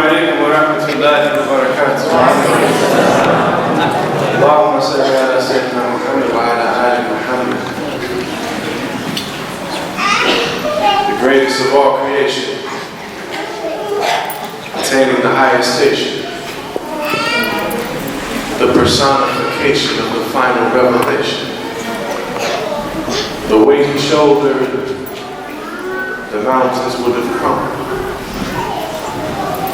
عليكم ورحمة الله وبركاته. اللهم صل على سيدنا محمد وعلى آل Muhammad. The greatest of all creation, attaining the highest station, the personification of the final revelation. The weight he shouldered, the mountains would have crumbled.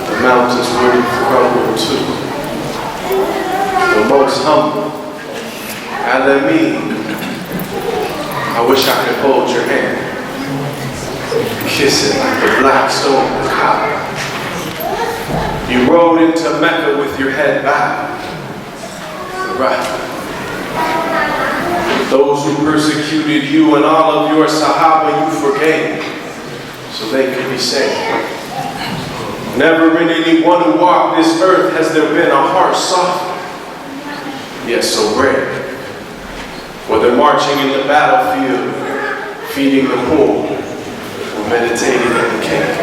The mountains would have crumbled too. The most humble, Alameen, I wish I could hold your hand, kiss it like the black stone of Kaaba. You rode into Mecca with your head bowed. Right. Those who persecuted you and all of your Sahaba you forgave, so they could be saved. Never in anyone who walked this earth has there been a heart softer, yet so brave. Whether marching in the battlefield, feeding the poor, or meditating in the cave.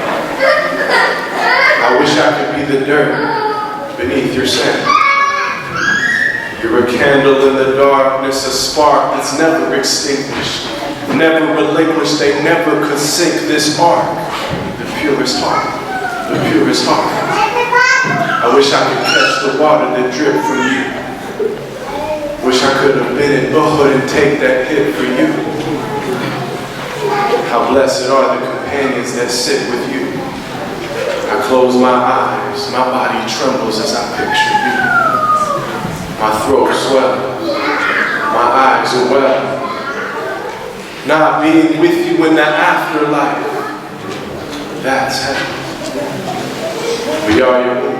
I wish I could be the dirt beneath your sand. You're a candle in the darkness, a spark that's never extinguished, never relinquished. They never could sink this ark, the purest heart, the purest heart. I wish I could catch the water that dripped from you. Wish I could have been in Uhud and take that hit for you. How blessed are the companions that sit with you. I close my eyes, my body trembles as I picture you. My throat swells, my eyes are wet. Not being with you in the afterlife, that's heaven. We are your own.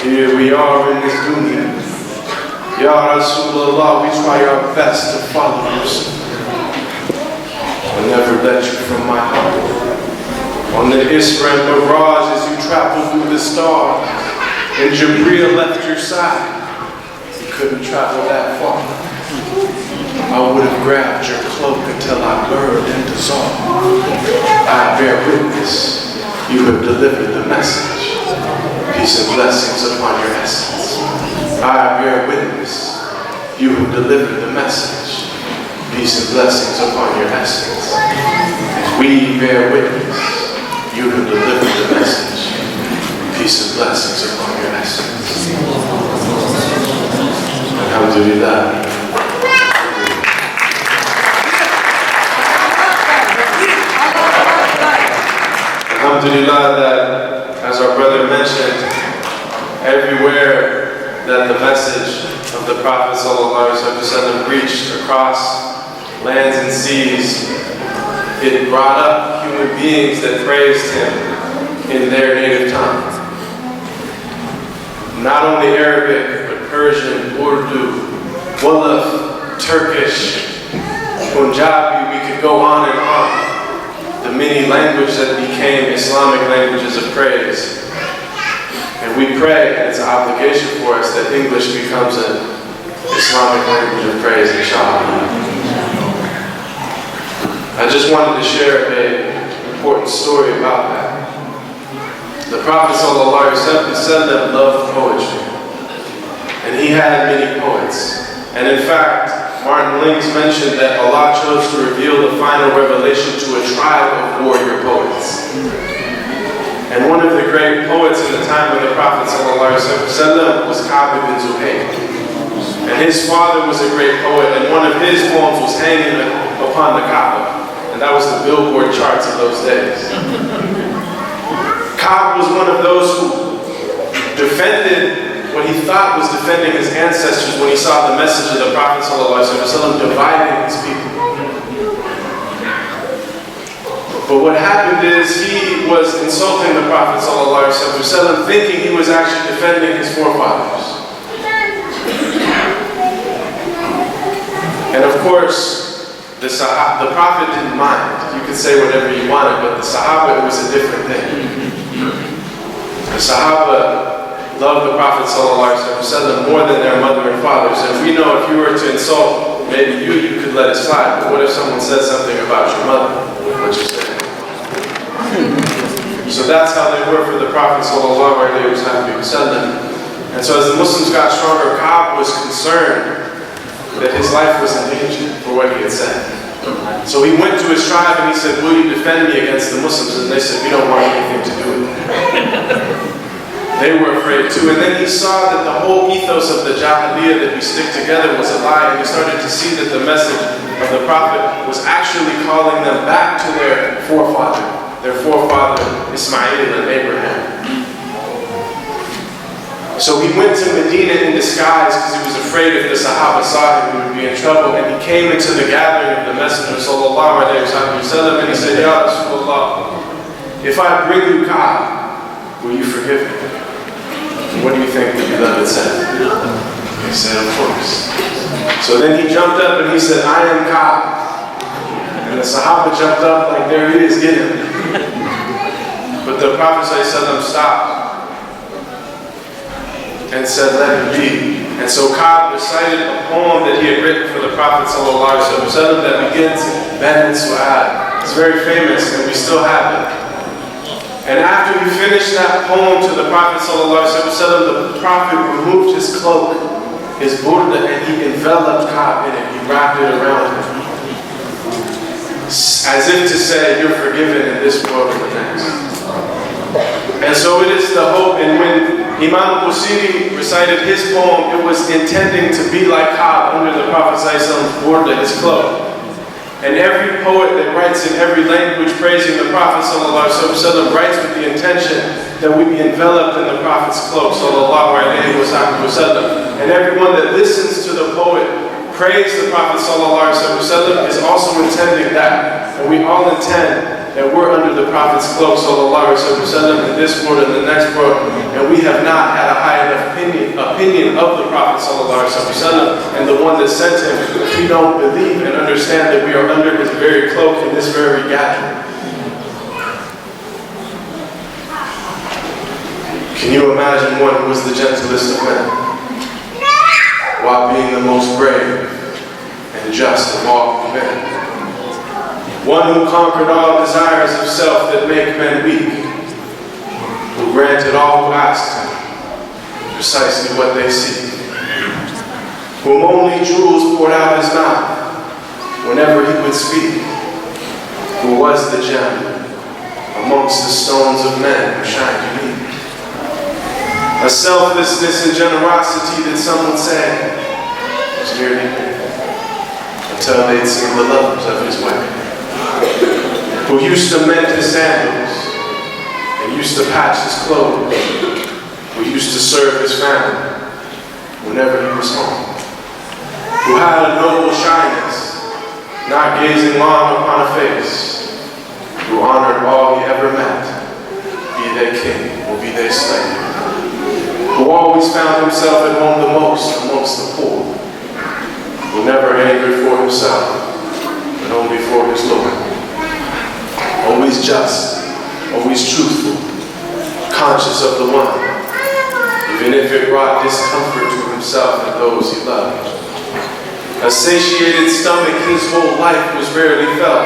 Here we are in this dunya. Ya Rasulullah, we try our best to follow you. I'll never let you from my heart. On the Isra and Miraj as you travel through the stars, and Jibreel left your side, you couldn't travel that far. I would have grabbed your cloak until I burned and dissolved. I bear witness, you have delivered the message. Peace and blessings upon your essence. I bear witness, you have delivered the message. Peace and blessings upon your essence. We bear witness, you have delivered the message. Peace and blessings upon your essence. Alhamdulillah. Alhamdulillah that, as our brother mentioned, everywhere that the message of the Prophet ﷺ reached across lands and seas, it brought up human beings that praised him in their native tongue. Not only Arabic, but Persian, Urdu, Wolof, Turkish, Punjabi, we could go on and on. The many languages that became Islamic languages of praise. And we pray, and it's an obligation for us, that English becomes an Islamic language of praise, inshallah. I just wanted to share an important story about that. The Prophet ﷺ loved poetry, and he had many poets. And in fact, Martin Links mentioned that Allah chose to reveal the final revelation to a tribe of warrior poets. And one of the great poets in the time of the Prophet ﷺ was Ka'b ibn Zuhayr. And his father was a great poet, and one of his poems was hanging upon the Kaaba. And that was the Billboard charts of those days. Ka'b was one of those who defended what he thought was defending his ancestors when he saw the message of the Prophet ﷺ dividing his people. But what happened is he was insulting the Prophet ﷺ, thinking he was actually defending his forefathers. And of course, the Prophet didn't mind. You could say whatever you wanted, but the Sahaba, it was a different thing. The Sahaba loved the Prophet ﷺ more than their mother and fathers. And we know if you were to insult maybe you could let it slide. But what if someone said something about your mother? What you say? So that's how they were for the Prophet sallallahu alaihi wasallam. And so as the Muslims got stronger, Ka'b was concerned that his life was in danger for what he had said. So he went to his tribe and he said, will you defend me against the Muslims? And they said, we don't want anything to do with it. They were afraid too. And then he saw that the whole ethos of the Jahiliyyah, that we stick together, was a lie. And he started to see that the message of the Prophet was actually calling them back to their forefather Ismail and Abraham. So he went to Medina in disguise because he was afraid if the Sahaba saw him, he would be in trouble. And he came into the gathering of the Messenger sallallahu alaihi wasallam and he said, Ya Rasulullah, if I bring you Ka'b, will you forgive me? What do you think the beloved said? He said, of course. So then he jumped up and he said, I am Ka'b. And the Sahaba jumped up like, there he is, get him. But the Prophet ﷺ stopped and said, let him be. And so Ka'b recited a poem that he had written for the Prophet ﷺ that begins, Ben Su'ad. It's very famous and we still have it. And after he finished that poem to the Prophet ﷺ, the Prophet removed his cloak, his burda, and he enveloped Ka'b in it. He wrapped it around him. As if to say, you're forgiven in this world and the next. And so it is the hope. And when Imam Busiri recited his poem, it was intending to be like Ka'b under the Prophet ﷺ's burda, his cloak. And every poet that writes in every language praising the Prophet ﷺ writes with the intention that we be enveloped in the Prophet's cloak ﷺ. And everyone that listens to the poet praise the Prophet ﷺ is also intending that. And we all intend that we're under the Prophet's cloak ﷺ in this world and the next world. And we have not had a high enough opinion of the Prophet ﷺ and the one that sent him. We don't believe and understand that we are under his very cloak in this very gathering. Can you imagine one who was the gentlest of men, while being the most brave and just of all men? One who conquered all desires of self that make men weak, who granted all who asked him precisely what they seek, whom only jewels poured out his mouth whenever he would speak, who was the gem amongst the stones of men who shine unique. A selflessness and generosity that some would say was merely until they'd seen the lovers of his way, who used to mend his sandals and used to patch his clothes, who used to serve his family whenever he was home, who had a noble shyness, not gazing long upon a face, who honored all he ever met, be they king or be they slave, who always found himself at home the most amongst the poor, who never angered for himself, but only for his Lord. Always just, always truthful, conscious of the one, even if it brought discomfort to himself and those he loved. A satiated stomach his whole life was rarely felt,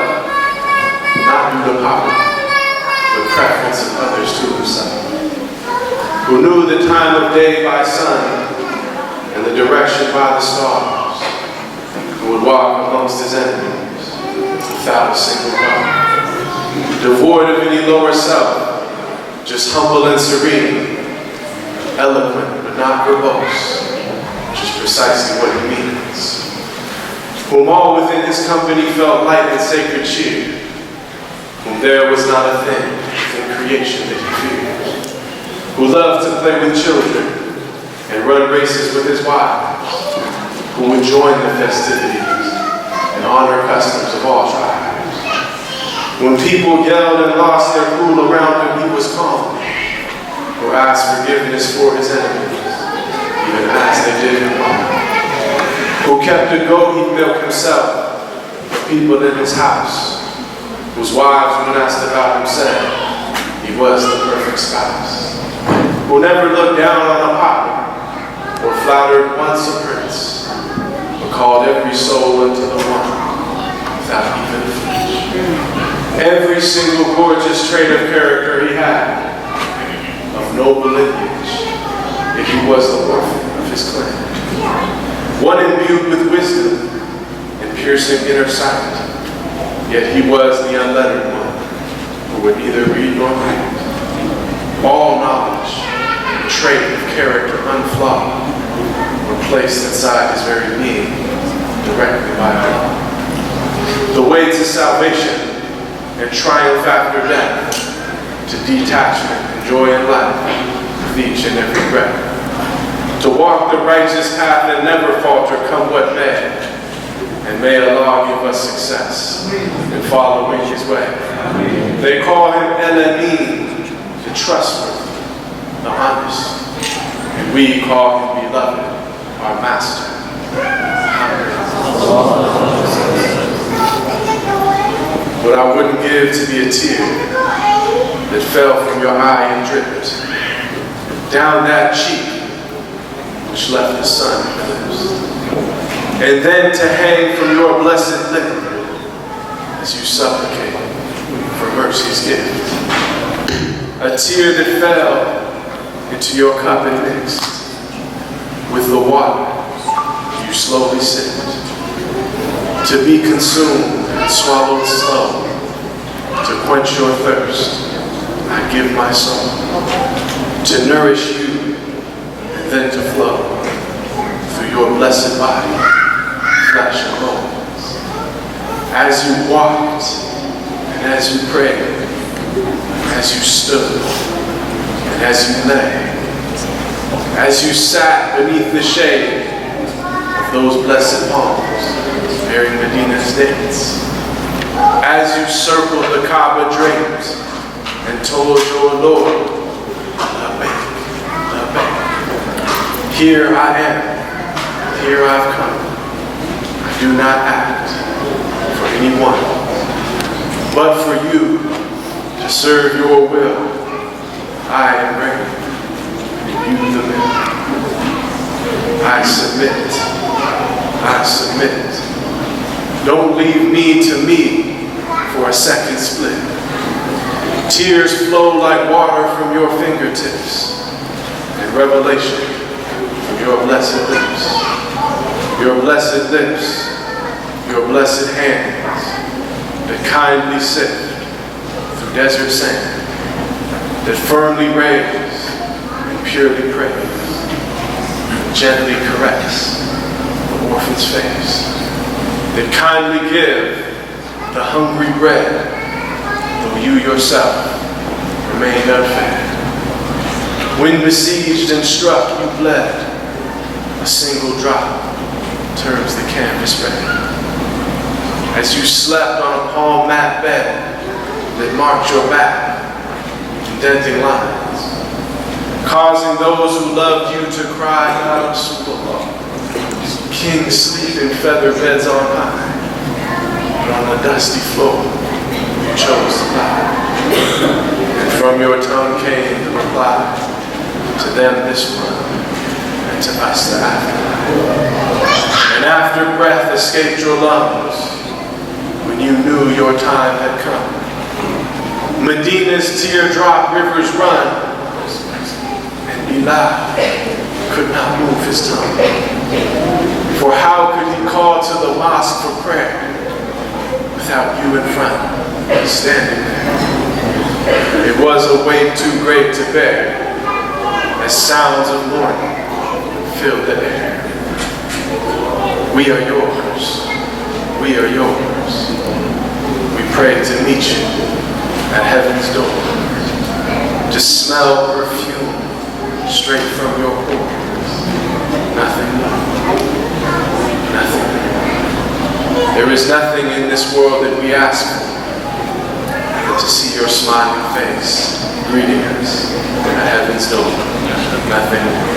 not due to power, but preference of others to himself. Who knew the time of day by sun and the direction by the stars, who would walk amongst his enemies without a single thought. Devoid of any lower self, just humble and serene, eloquent but not verbose, which is precisely what he means. Whom all within his company felt light and sacred cheer, whom there was not a thing in creation that he feared, who loved to play with children and run races with his wives, who would join the festivities and honor customs of all tribes. When people yelled and lost their cool around him, he was calm, or asked forgiveness for his enemies, even as they did him wrong. Who kept a goat he'd milk himself for people in his house, whose wives, when asked about him, said he was the perfect spouse. Who never looked down on a pauper, or flattered once a prince, but called every soul unto the one without even a flinch. Every single gorgeous trait of character he had, of noble lineage, yet he was the orphan of his clan. One imbued with wisdom and piercing inner sight, yet he was the unlettered one, who would neither read nor write. All knowledge and trait of character unflawed were placed inside his very being, directly by Allah. The way to salvation and triumph after death, to detachment and joy in life with each and every breath. To walk the righteous path and never falter, come what may. And may Allah give us success in following his way. They call him El-Amin, the trustworthy, the honest. And we call him beloved, our master. What I wouldn't give to be a tear that fell from your eye and dripped down that cheek which left the sun eclipsed, and then to hang from your blessed lip as you supplicate for mercy's gift. A tear that fell into your cup and mixed with the water you slowly sipped, to be consumed and swallowed slow. To quench your thirst, I give my soul. To nourish you, and then to flow through your blessed body, flesh and bones. As you walked, and as you prayed, as you stood, and as you lay, as you sat beneath the shade of those blessed palms, bearing Medina's dates, as you circled the Kaaba drapes and told your Lord, Labbaik, Labbaik. Here I am, here I've come. I do not act for anyone, but for you to serve your will. I am ready, and you the middle. I submit, I submit. Don't leave me to me for a second split. Tears flow like water from your fingertips, and revelation from your blessed lips. Your blessed lips, your blessed hands that kindly sift through desert sand, that firmly raise and purely praise, and gently caress the orphan's face, that kindly give the hungry bread, though you yourself remained unfed. When besieged and struck, you bled. A single drop turns the canvas red. As you slept on a palm mat bed that marked your back, indenting lines, causing those who loved you to cry, Ya Rasulullah. Kings sleep in feather beds on high, but on the dusty floor you chose to lie. And from your tongue came the reply, to them this world, and to us the afterlife. And after breath escaped your lungs, when you knew your time had come, Medina's teardrop rivers run, and Bilal could not move his tongue. For how could he call to the mosque for prayer without you in front, standing there? It was a weight too great to bear, as sounds of mourning filled the air. We are yours, we are yours. We pray to meet you at heaven's door, to smell perfume straight from your pores. Nothing more. Nothing. There is nothing in this world that we ask for but to see your smiling face greeting us at heaven's door. Nothing more.